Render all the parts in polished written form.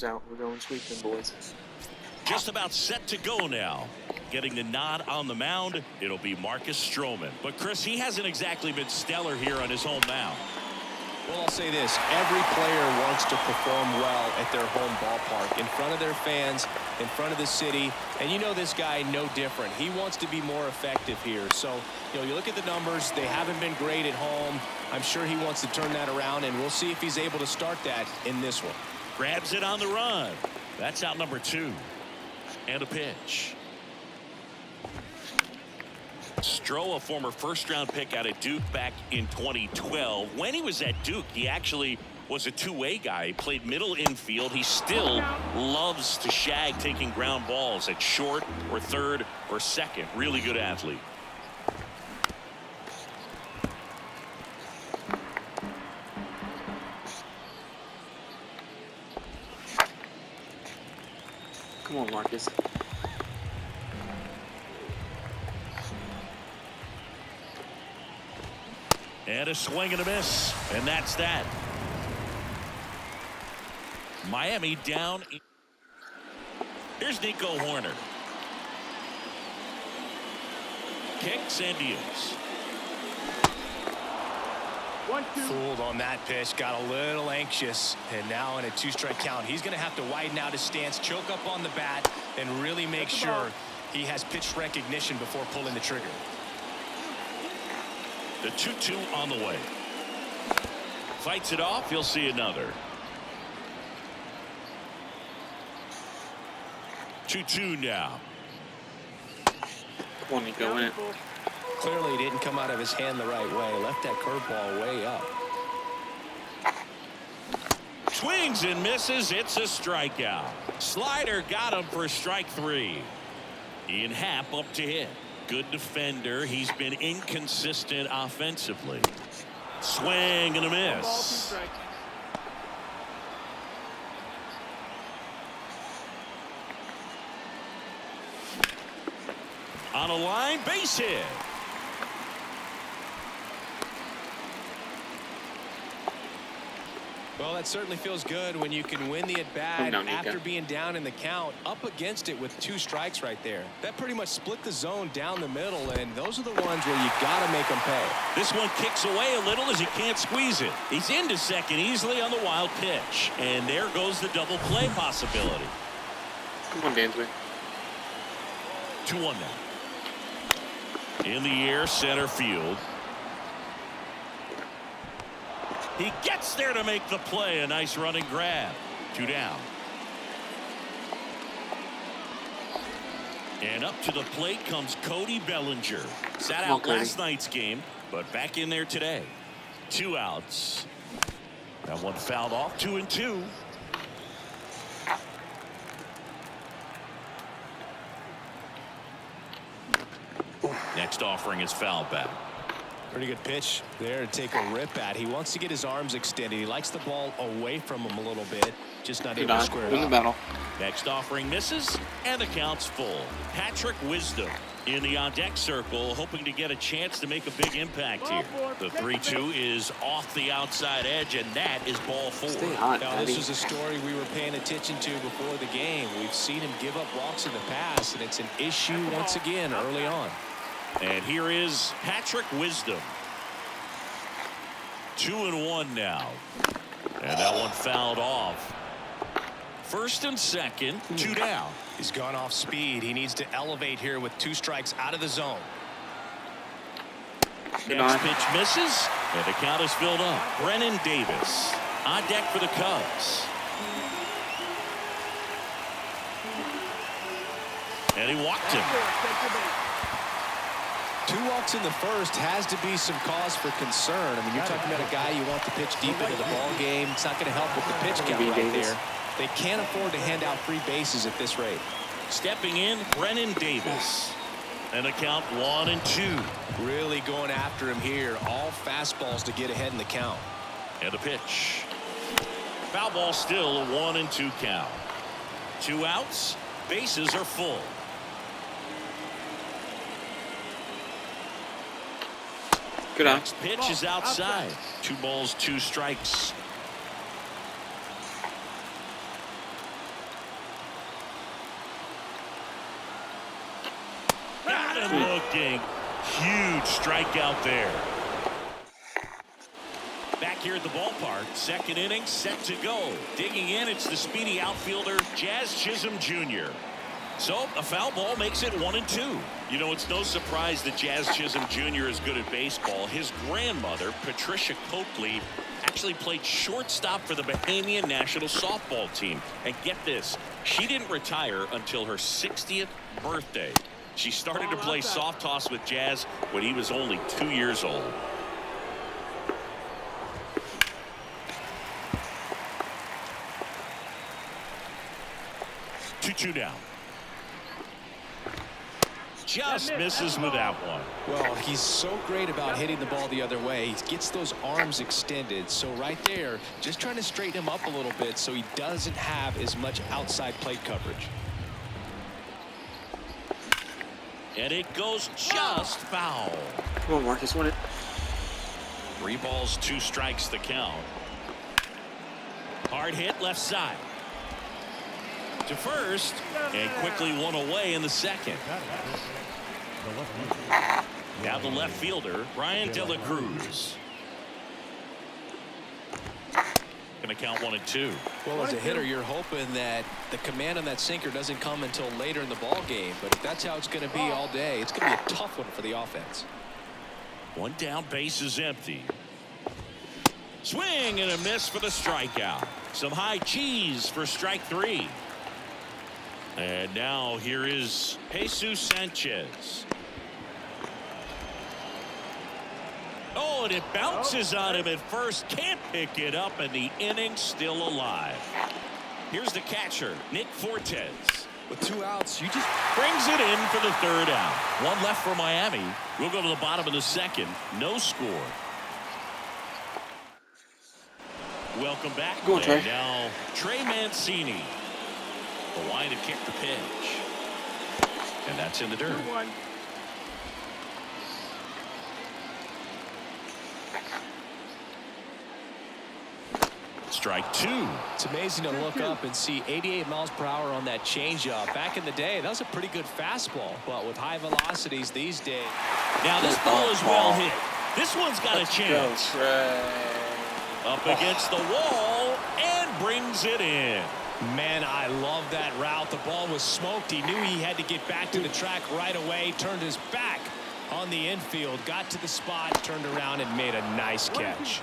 One's out. We're going sweeping, boys. Just about set to go now. Getting the nod on the mound, it'll be Marcus Stroman. But Chris, he hasn't exactly been stellar here on his home mound. Well, I'll say this. Every player wants to perform well at their home ballpark, in front of their fans, in front of the city. And you know this guy no different. He wants to be more effective here. So, you look at the numbers. They haven't been great at home. I'm sure he wants to turn that around, and we'll see if he's able to start that in this one. Grabs it on the run. That's out number 2. And a pitch. Stroh, a former first-round pick out of Duke back in 2012. When he was at Duke, he actually was a two-way guy. He played middle infield. He still loves to shag taking ground balls at short or third or second. Really good athlete. Come on, Marcus. And a swing and a miss. And that's that. Miami down. Here's Nico Horner. Kicks and deals. 1-2. Fooled on that pitch. Got a little anxious. And now in a 2-strike count, he's going to have to widen out his stance, choke up on the bat, and really make sure he has pitch recognition before pulling the trigger. The 2-2 on the way. Fights it off. He'll see another. 2-2 now. Come on, Nico, in it. Clearly didn't come out of his hand the right way. Left that curveball way up. Swings and misses. It's a strikeout. Slider got him for strike 3. Ian Happ up to hit. Good defender. He's been inconsistent offensively. Swing and a miss. On a line, base hit. Well, that certainly feels good when you can win the at-bat after being down in the count. Up against it with 2 strikes right there. That pretty much split the zone down the middle, and those are the ones where you got to make them pay. This one kicks away a little as he can't squeeze it. He's into second easily on the wild pitch. And there goes the double play possibility. Come on, Dansby. 2-1 now. In the air, center field. He gets there to make the play. A nice running grab. 2 down. And up to the plate comes Cody Bellinger. Sat out last night's game, but back in there today. 2 outs. That one fouled off. 2-2. Next offering is fouled back. Pretty good pitch there to take a rip at. He wants to get his arms extended. He likes the ball away from him a little bit. Just not able to square it up. Battle. Next offering misses, and the count's full. Patrick Wisdom in the on-deck circle, hoping to get a chance to make a big impact here. The 3-2 is off the outside edge, and that is ball 4. Stay hot, now, this is a story we were paying attention to before the game. We've seen him give up walks in the past, and it's an issue once again early on. And here is Patrick Wisdom. 2-1 now. And that one fouled off. First and second, 2 down. He's gone off speed. He needs to elevate here with 2 strikes out of the zone. Next pitch misses, and the count is filled up. Brennan Davis on deck for the Cubs. And he walked him. 2 walks in the first has to be some cause for concern. I mean, you're talking about a guy you want to pitch deep into the ball game. It's not going to help with the pitch count right there. They can't afford to hand out free bases at this rate. Stepping in, Brennan Davis. And a count 1-2. Really going after him here. All fastballs to get ahead in the count. And a pitch. Foul ball, still a 1-2 count. 2 outs. Bases are full. Good on. Next pitch is outside. 2 balls, 2 strikes. and looking. Huge strikeout there. Back here at the ballpark, second inning set to go. Digging in, it's the speedy outfielder Jazz Chisholm Jr. So a foul ball makes it 1-2. You know, it's no surprise that Jazz Chisholm Jr. is good at baseball. His grandmother, Patricia Coakley, actually played shortstop for the Bahamian national softball team. And get this, she didn't retire until her 60th birthday. She started to play soft toss with Jazz when he was only 2 years old. 2-2 down. Just misses with that one. Well, he's so great about hitting the ball the other way. He gets those arms extended. So right there, just trying to straighten him up a little bit so he doesn't have as much outside plate coverage. And it goes just foul. Come on, Marcus, win it. 3 balls, 2 strikes the count. Hard hit left side. To first, and quickly one away in the second. Now the left fielder, Brian De La Cruz. Going to count 1-2. Well, as a hitter, you're hoping that the command on that sinker doesn't come until later in the ball game. But if that's how it's going to be all day, it's going to be a tough one for the offense. 1 down, base is empty. Swing and a miss for the strikeout. Some high cheese for strike 3. And now here is Jesus Sanchez. Oh, and it bounces on him at first. Can't pick it up, and the inning's still alive. Here's the catcher, Nick Fortes. With 2 outs, you just Brings it in for the 3rd out. 1 left for Miami. We'll go to the bottom of the 2nd. No score. Welcome back. Go on, Trey. Now Trey Mancini. The line to kick the pitch. And that's in the dirt. Strike 2. It's amazing to look up and see 88 miles per hour on that changeup. Back in the day, that was a pretty good fastball. But with high velocities these days. Now this ball is well hit. This one's got a chance. Up against the wall and brings it in. Man, I love that route. The ball was smoked. He knew he had to get back to the track right away. Turned his back on the infield. Got to the spot, turned around, and made a nice catch.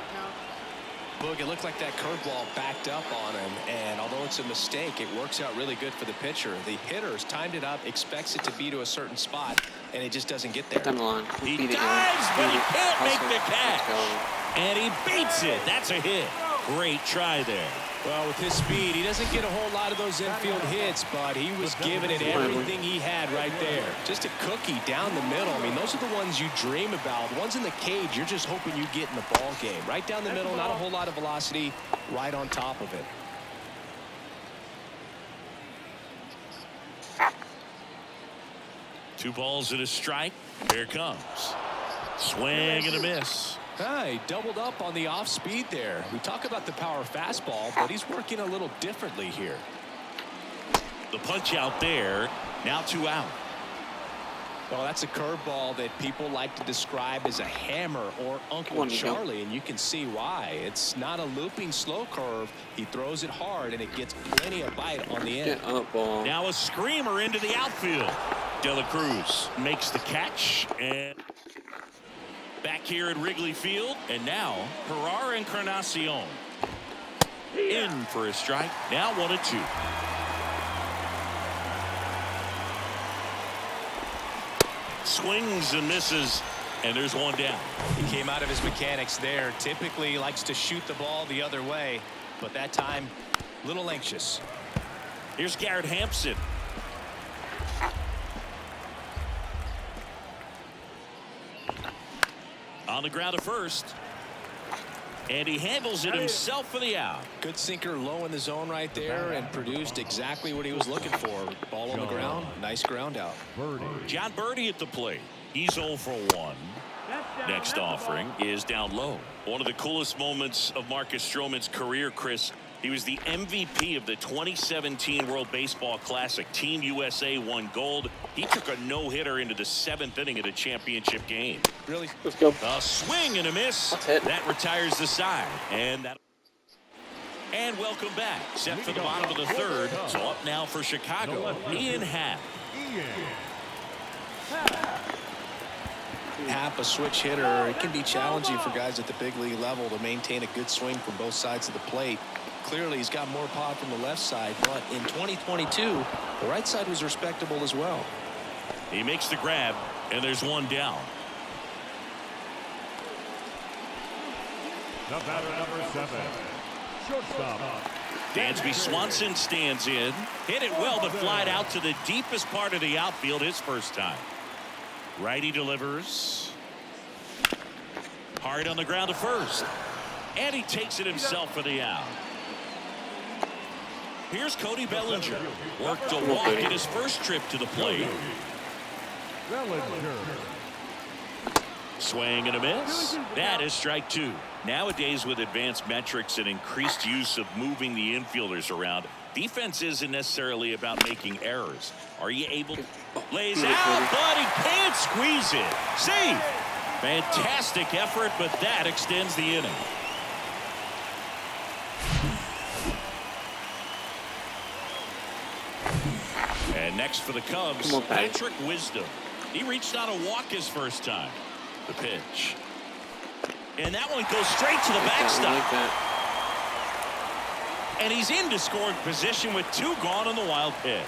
Look, it looked like that curveball backed up on him, and although it's a mistake, it works out really good for the pitcher. The hitter's timed it up, expects it to be to a certain spot, and it just doesn't get there. Down the line. He Beat it, dives, but he Beat it. can't make Hustle. the catch. Let's go. And he beats it. That's a hit. Great try there. Well, with his speed, he doesn't get a whole lot of those infield hits, but he was giving it everything he had right there. Just a cookie down the middle. I mean, those are the ones you dream about. The ones in the cage, you're just hoping you get in the ball game. Right down the middle, not a whole lot of velocity, right on top of it. Two balls and a strike. Here it comes. Swing and a miss. He doubled up on the off speed there. We talk about the power fastball, but he's working a little differently here. The punch out there. Now 2 out. Well, that's a curveball that people like to describe as a hammer or Uncle One to go. Charlie, and you can see why. It's not a looping slow curve. He throws it hard, and it gets plenty of bite on the end. Get up, ball. Now a screamer into the outfield. De La Cruz makes the catch, and back here at Wrigley Field, and now Gerard Encarnacion in for a strike. Now 1-2. Swings and misses, and there's 1 down. He came out of his mechanics there. Typically he likes to shoot the ball the other way, but that time a little anxious. Here's Garrett Hampson. On the ground at first. And he handles it himself for the out. Good sinker low in the zone right there and produced exactly what he was looking for. Ball on the ground. Nice ground out. John Birdie at the plate. He's 0 for 1. Next offering is down low. One of the coolest moments of Marcus Stroman's career, Chris, He was the MVP of the 2017 World Baseball Classic. Team USA won gold. He took a no-hitter into the 7th inning of the championship game. Really? Let's go. A swing and a miss. That's it. That retires the side. And welcome back. Set for the bottom of the 3rd. So up now for Chicago, Ian Happ. Happ, a switch hitter. It can be challenging for guys at the big league level to maintain a good swing from both sides of the plate. Clearly, he's got more pop from the left side, but in 2022, the right side was respectable as well. He makes the grab, and there's one down. The batter, number 7, shortstop. Dansby Swanson stands in. Hit it well, but flied out to the deepest part of the outfield his first time. Righty delivers. Hard on the ground to first. And he takes it himself for the out. Here's Cody Bellinger. Worked a walk in his first trip to the plate. Bellinger. Swing and a miss. That is strike 2. Nowadays, with advanced metrics and increased use of moving the infielders around, defense isn't necessarily about making errors. Are you able to lays out, but he can't squeeze it. Safe. Fantastic effort, but that extends the inning. And next for the Cubs, Patrick Wisdom. He reached out a walk his first time. The pitch. And that one goes straight to the backstop. And he's into scoring position with 2 gone on the wild pitch.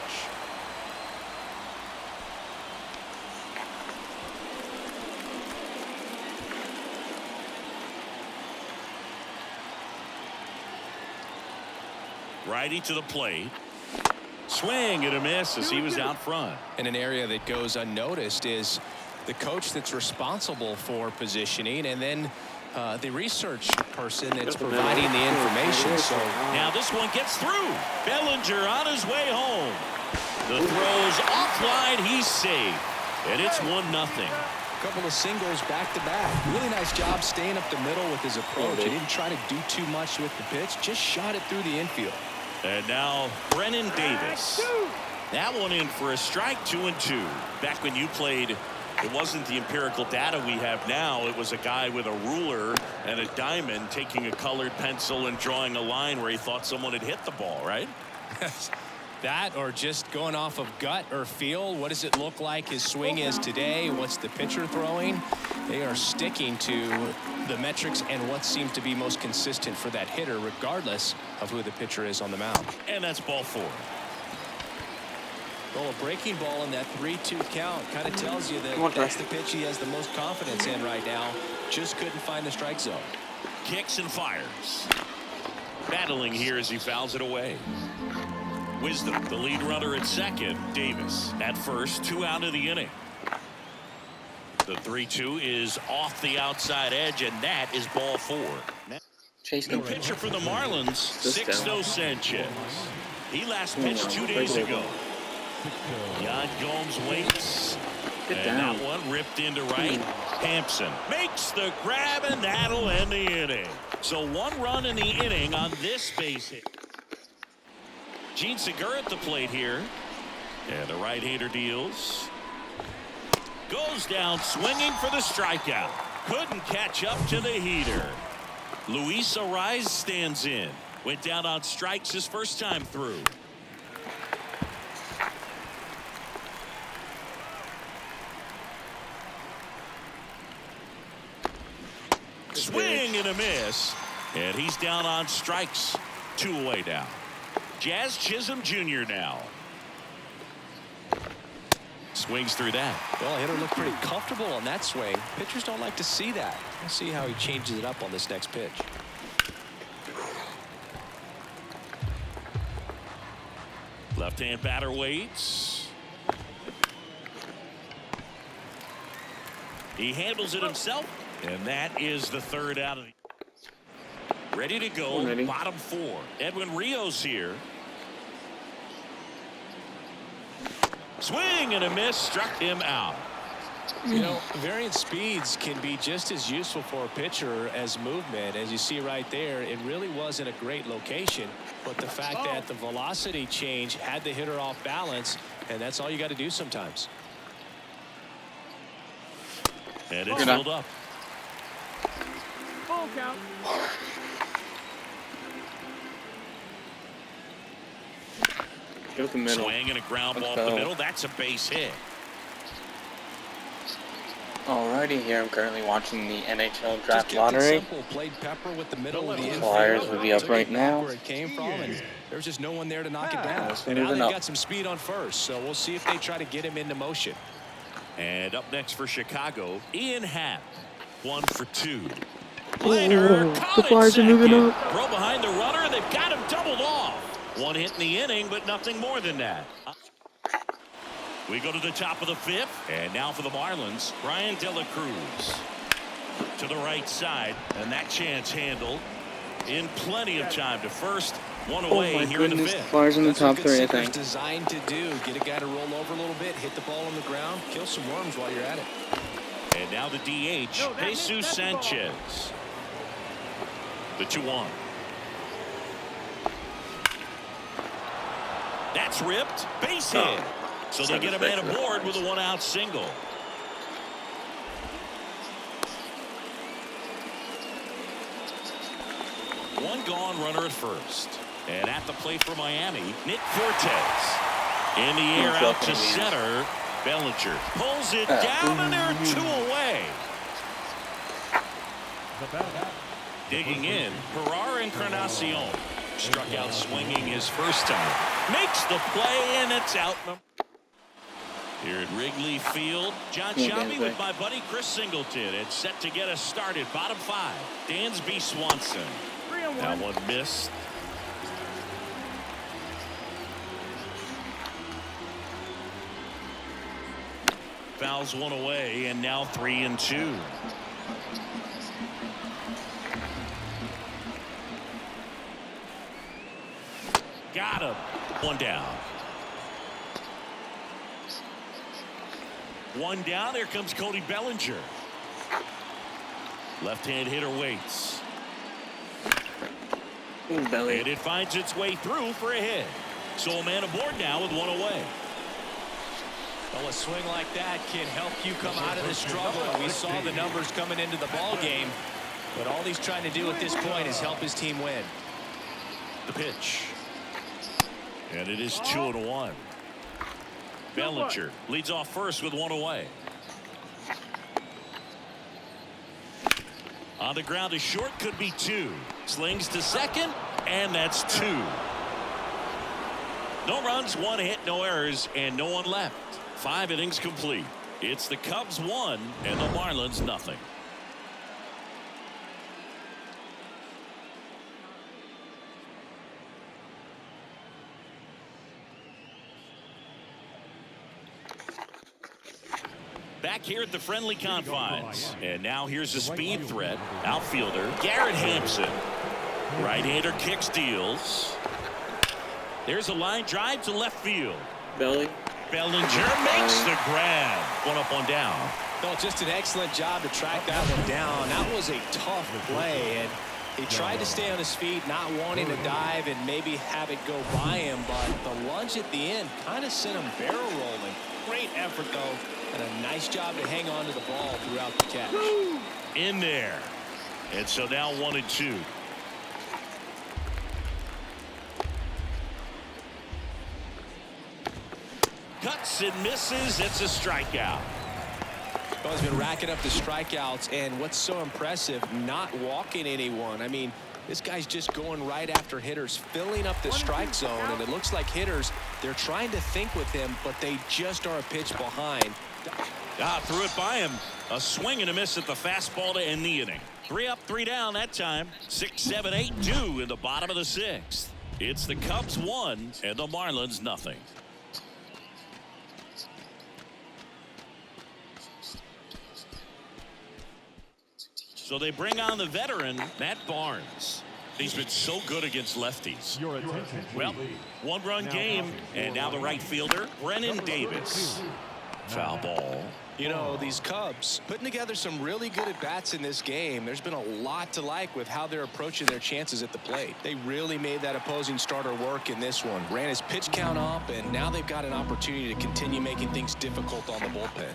Righty to the plate. Swing and a miss as he was out front. And an area that goes unnoticed is the coach that's responsible for positioning, and then the research person that's providing the information. So now this one gets through. Bellinger on his way home. The throw is offline. He's safe. And it's 1-0. a couple of singles back to back. Really nice job staying up the middle with his approach. He didn't try to do too much with the pitch, just shot it through the infield. And now Brennan Davis. That one in for a strike, 2-2. Back when you played, it wasn't the empirical data we have now. It was a guy with a ruler and a diamond taking a colored pencil and drawing a line where he thought someone had hit the ball, right? That, or just going off of gut or feel. What does it look like his swing is today? What's the pitcher throwing? They are sticking to the metrics and what seems to be most consistent for that hitter, regardless of who the pitcher is on the mound. And that's ball 4. Well, a breaking ball in that 3-2 count kind of tells you that that's the pitch he has the most confidence in right now. Just couldn't find the strike zone. Kicks and fires. Battling here as he fouls it away. Wisdom, the lead runner at second. Davis at first, 2 out of the inning. The 3-2 is off the outside edge, and that is ball 4. The pitcher for the Marlins, Sixto Sanchez. He last pitched 2 days ago. Yan Gomes waits. And that one ripped into right. Hampson makes the grab, and that'll end the inning. So 1 run in the inning on this base hit. Gene Segura at the plate here. And the right-hander deals. Goes down swinging for the strikeout. Couldn't catch up to the heater. Luis Ariz stands in. Went down on strikes his first time through. Swing and a miss. And he's down on strikes. 2 away now. Jazz Chisholm Jr. now. Swings through that. Well, hitter looked pretty comfortable on that swing. Pitchers don't like to see that. We'll see how he changes it up on this next pitch. Left-hand batter waits. He handles it himself. And that is the 3rd out of the. Ready to go. Bottom 4. Edwin Rios here. Swing and a miss. Struck him out. You know, varying speeds can be just as useful for a pitcher as movement. As you see right there, it really wasn't a great location, but the fact that the velocity change had the hitter off balance, and that's all you got to do sometimes. And it's filled up. Full count. Go to the middle. Swing and a ground ball up the middle. That's a base hit. Alrighty, here I'm currently watching the NHL Just draft kept it lottery. simple, played Pepper with the middle of the infield. Flyers would be up Took right it back now. where it came from, and there's just no one there to knock it down. Let's And now move it they've up. got some speed on first, so we'll see if they try to get him into motion. And up next for Chicago, Ian Happ. 1 for 2. Later, the Flyers are moving up. Throw behind the runner, and they've got him doubled off. One hit in the inning, but nothing more than that. We go to the top of the 5th, and now for the Marlins, Brian De La Cruz. To the right side, and that chance handled in plenty of time to first. One away my here in the goodness, 5th. Flyers in the That's top what good 3, I sinker's think. designed to do. Get a guy to roll over a little bit, hit the ball on the ground, kill some worms while you're at it. And now the DH, Jesus Sanchez. The 2-1. That's ripped. Base hit. So they get a man aboard with a 1-out single. One gone, runner at first. And at the plate for Miami, Nick Fortes. In the air out to center. Bellinger pulls it down, and there are 2 away. Digging in, Ferrar Encarnacion. Struck out swinging his first time. Makes the play, and it's out. Here at Wrigley Field, John Shelby with my buddy Chris Singleton. It's set to get us started. Bottom 5, Dansby Swanson. That one missed. Fouls one away, and now 3-2. Got him. One down. One down. Here comes Cody Bellinger. Left-hand hitter waits. Belly. And it finds its way through for a hit. So a man aboard now with 1 away. Well, a swing like that can help you come out of the struggle. We saw the numbers coming into the ball game, but all he's trying to do at this point is help his team win. The pitch. And it is 2-1. Bellinger leads off first with 1 away. On the ground to short, could be 2. Slings to second, and that's 2. No runs, 1 hit, no errors, and no one left. 5 innings complete. It's the Cubs 1 and the Marlins nothing. Back here at the friendly confines. And now here's a speed threat. Outfielder Garrett Hampson. Right-hander kicks, deals. There's a line drive to left field. Belly. Bellinger makes the grab. 1 up, 1 down. No, just an excellent job to track that one down. That was a tough play, and he tried to stay on his feet, not wanting to dive and maybe have it go by him, but the lunge at the end kind of sent him barrel rolling. Great effort, though, and a nice job to hang on to the ball throughout the catch. In there. And so now 1-2. Cuts and misses. It's a strikeout. Well, he's been racking up the strikeouts, and what's so impressive, not walking anyone. I mean, this guy's just going right after hitters, filling up the strike zone, and it looks like hitters, they're trying to think with him, but they just are a pitch behind. Threw it by him. A swing and a miss at the fastball to end the inning. 3 up, 3 down that time. 6, 7, 8, 2 in the bottom of the 6th. It's the Cubs 1 and the Marlins nothing. So they bring on the veteran, Matt Barnes. He's been so good against lefties. Your attention, Well, please. 1-run game, and now the right fielder, Brennan Davis. Foul ball. You know, these Cubs putting together some really good at-bats in this game. There's been a lot to like with how they're approaching their chances at the plate. They really made that opposing starter work in this one. Ran his pitch count up, and now they've got an opportunity to continue making things difficult on the bullpen.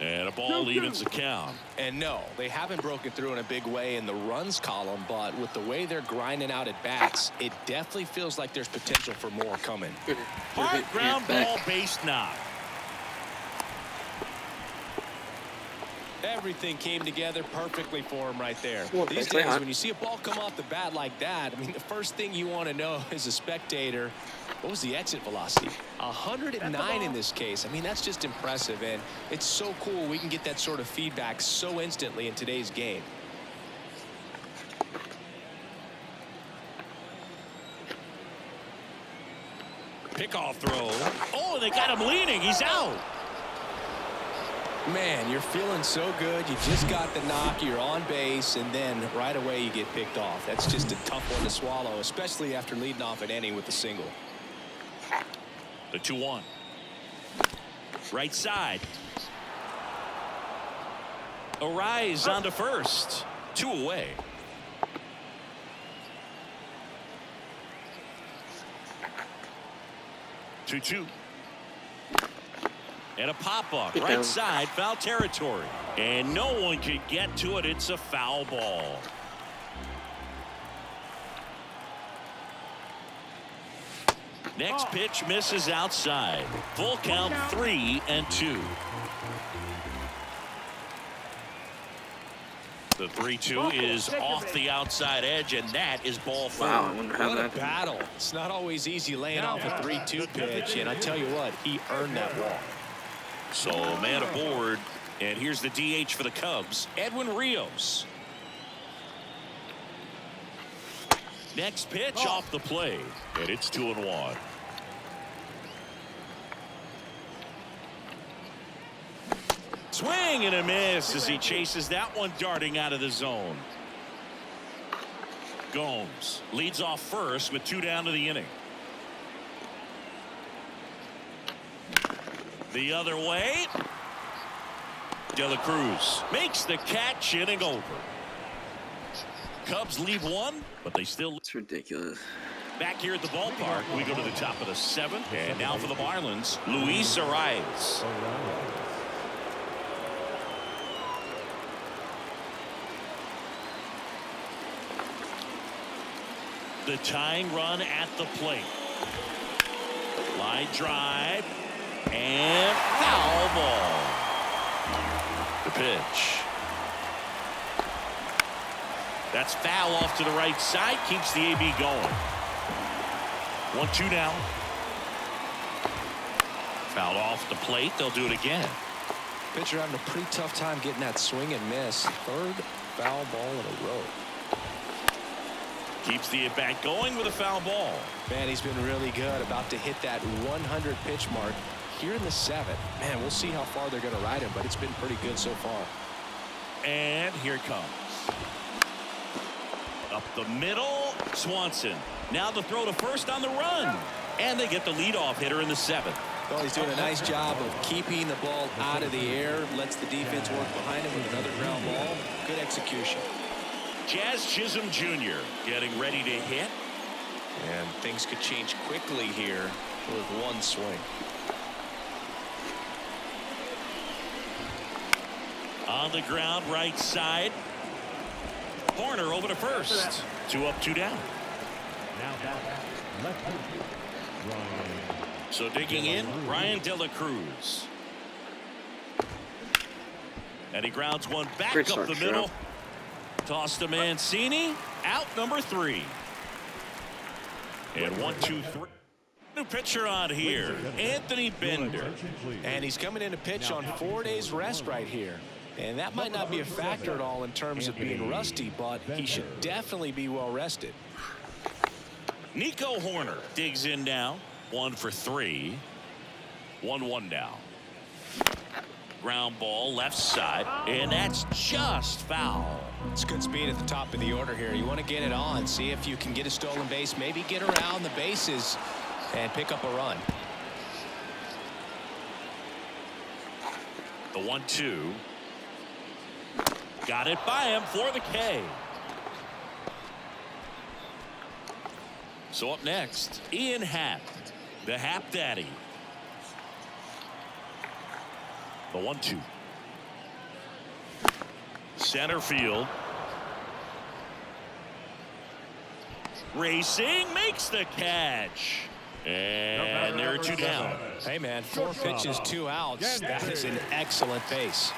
And a ball evens the count. And no, they haven't broken through in a big way in the runs column, but with the way they're grinding out at bats, it definitely feels like there's potential for more coming. Hard ground ball, base knock. Everything came together perfectly for him right there. These days, when you see a ball come off the bat like that, I mean, the first thing you want to know as a spectator, what was the exit velocity? 109 in this case. I mean, that's just impressive, and it's so cool we can get that sort of feedback so instantly in today's game. Pickoff throw. Oh, they got him leaning. He's out. Man, you're feeling so good. You just got the knock, you're on base, and then right away you get picked off. That's just a tough one to swallow, especially after leading off an inning with a single. The 2-1. Right side. A rise on to first. 2 away. Two. And a pop-up, right side, foul territory. And no one could get to it. It's a foul ball. Next pitch misses outside. Full count, 3-2. The 3-2 is off the outside edge, and that is ball 4. Wow, I wonder how What a that. battle. It's not always easy laying off a 3-2 pitch, and I tell you what, he earned that walk. So man aboard, and here's the DH for the Cubs, Edwin Rios. Next pitch off the plate, and it's 2-1. Swing and a miss as he chases that one darting out of the zone. Gomes leads off first with 2 down to the inning. The other way. De La Cruz makes the catch, inning over. Cubs leave 1, but they still. It's ridiculous. Back here at the ballpark, we go to the top of the 7th, and now for the Marlins, Luis Arias. The tying run at the plate. Line drive. And foul ball. The pitch. That's foul off to the right side. Keeps the AB going. 1-2 now. Foul off the plate. They'll do it again. Pitcher having a pretty tough time getting that swing and miss. 3rd foul ball in a row. Keeps the at-bat going with a foul ball. Man, he's been really good. About to hit that 100 pitch mark here in the 7th. Man, we'll see how far they're going to ride him, but it's been pretty good so far. And here it comes. Up the middle, Swanson. Now the throw to first on the run. And they get the leadoff hitter in the 7th. Well, he's doing a nice job of keeping the ball out of the air. Lets the defense work behind him with another ground ball. Good execution. Jazz Chisholm Jr. getting ready to hit. And things could change quickly here with one swing. On the ground, right side. Horner over to first. 2 up, 2 down. So digging in, Ryan De La Cruz. And he grounds one back Great up start, the middle. Toss to Mancini. Out number 3. And 1-2-3. New pitcher on here, Anthony Bender. And he's coming in to pitch on 4 days rest right here. And that might not be a factor at all in terms of being rusty, but he should definitely be well rested. Nico Horner digs in now. 1 for 3. 1-1 now. Ground ball left side, and that's just foul. It's good speed at the top of the order here. You want to get it on, see if you can get a stolen base, maybe get around the bases and pick up a run. The 1-2. Got it by him for the K. So up next, Ian Happ, the Happ Daddy. The 1-2. Center field. Racing, makes the catch. And there are 2 down. Hey, man, 4 pitches, 2 outs. That is an excellent pace.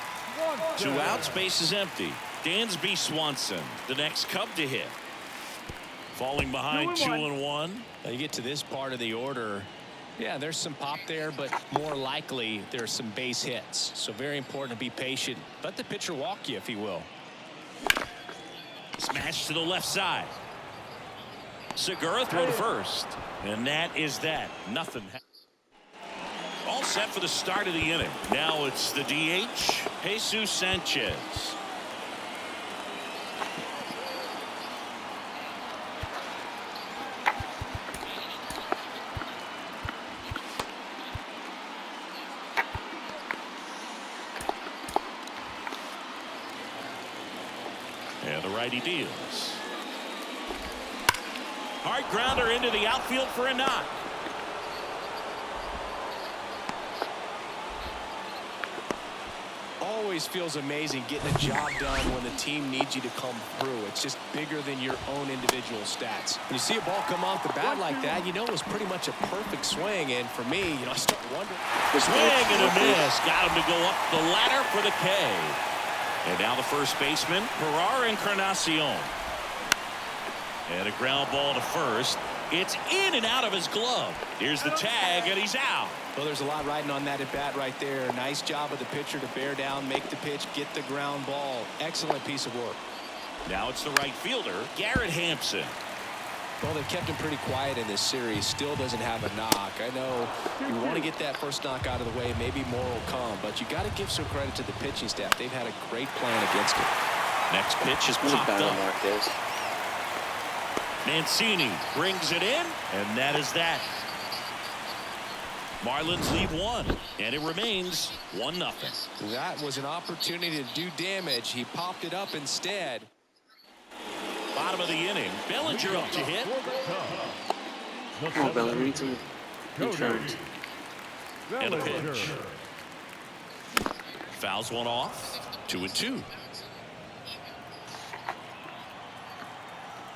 2 outs, base is empty. Dansby Swanson, the next Cub to hit. Falling behind 2-1. Now you get to this part of the order. Yeah, there's some pop there, but more likely there's some base hits. So very important to be patient. Let the pitcher walk you if he will. Smash to the left side. Segura throw to first. And that is that. Nothing. All set for the start of the inning. Now it's the DH, Jesus Sanchez. And the righty deals. Hard grounder into the outfield for a knock. Always feels amazing getting a job done when the team needs you to come through. It's just bigger than your own individual stats. When you see a ball come off the bat like that, you know it was pretty much a perfect swing. And for me, I start wondering. Swing and a miss. Got him to go up the ladder for the K. And now the first baseman, Perar Encarnacion. And a ground ball to first. It's in and out of his glove. Here's the tag, and he's out. Well, there's a lot riding on that at bat right there. Nice job of the pitcher to bear down, make the pitch, get the ground ball. Excellent piece of work. Now it's the right fielder, Garrett Hampson. Well, they've kept him pretty quiet in this series. Still doesn't have a knock. I know you want to get that first knock out of the way. Maybe more will come, but you got to give some credit to the pitching staff. They've had a great plan against it. Next pitch is popped up. Mancini brings it in, and that is that. Marlins lead 1, and it remains 1-0. That was an opportunity to do damage. He popped it up instead. Bottom of the inning, Bellinger up to hit. Come on, Bellinger, we need some insurance. And a pitch. Fouls one off. 2-2.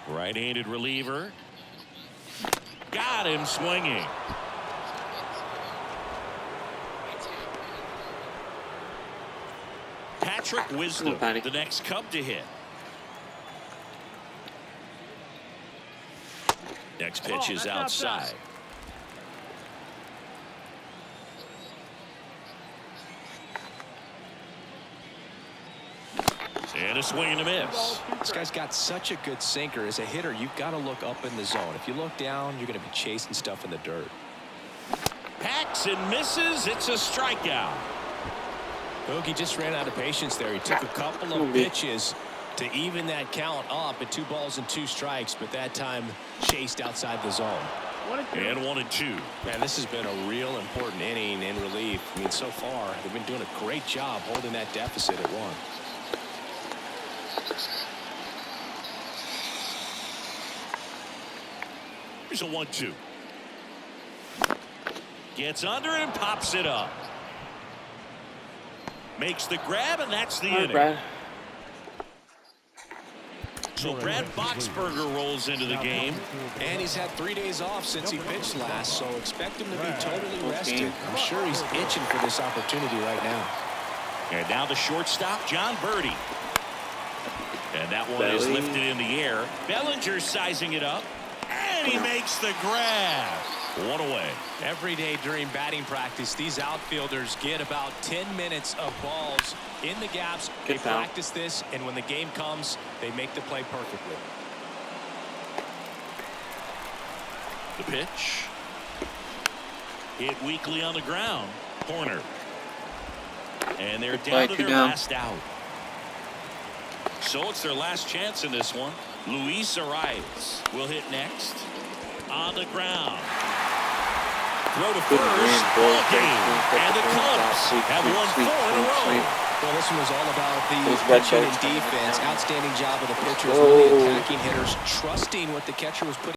Right-handed reliever. Got him swinging. Patrick Wisdom, the next Cub to hit. Next pitch is outside. And a swing and a miss. This guy's got such a good sinker. As a hitter, you've got to look up in the zone. If you look down, you're going to be chasing stuff in the dirt. Hacks and misses. It's a strikeout. Bogey just ran out of patience there. He took a couple of pitches to even that count up at 2 balls and 2 strikes, but that time chased outside the zone. And 1-2. Man, this has been a real important inning in relief. I mean, so far, they've been doing a great job holding that deficit at 1. Here's a 1-2. Gets under and pops it up. Makes the grab, and that's the inning. Brad. So Brad Boxberger rolls into the game. And he's had 3 days off since he pitched last, so expect him to be totally rested. I'm sure he's itching for this opportunity right now. And now the shortstop, John Birdie. And that one is lifted in the air. Bellinger sizing it up. And he makes the grab. 1 away. Every day during batting practice, these outfielders get about 10 minutes of balls in the gaps. They practice this, and when the game comes, they make the play perfectly. The pitch. Hit weakly on the ground. Corner. And they're down to their last out. So it's their last chance in this one. Luis Arias will hit next. On the ground. throw to Good first. win, Ball boys. game. And the Cubs have won 4 in a row. Well, this one was all about the Those red pitching and birds coming defense. down. Outstanding job of the pitchers, Whoa. really attacking hitters, trusting what the catcher was putting.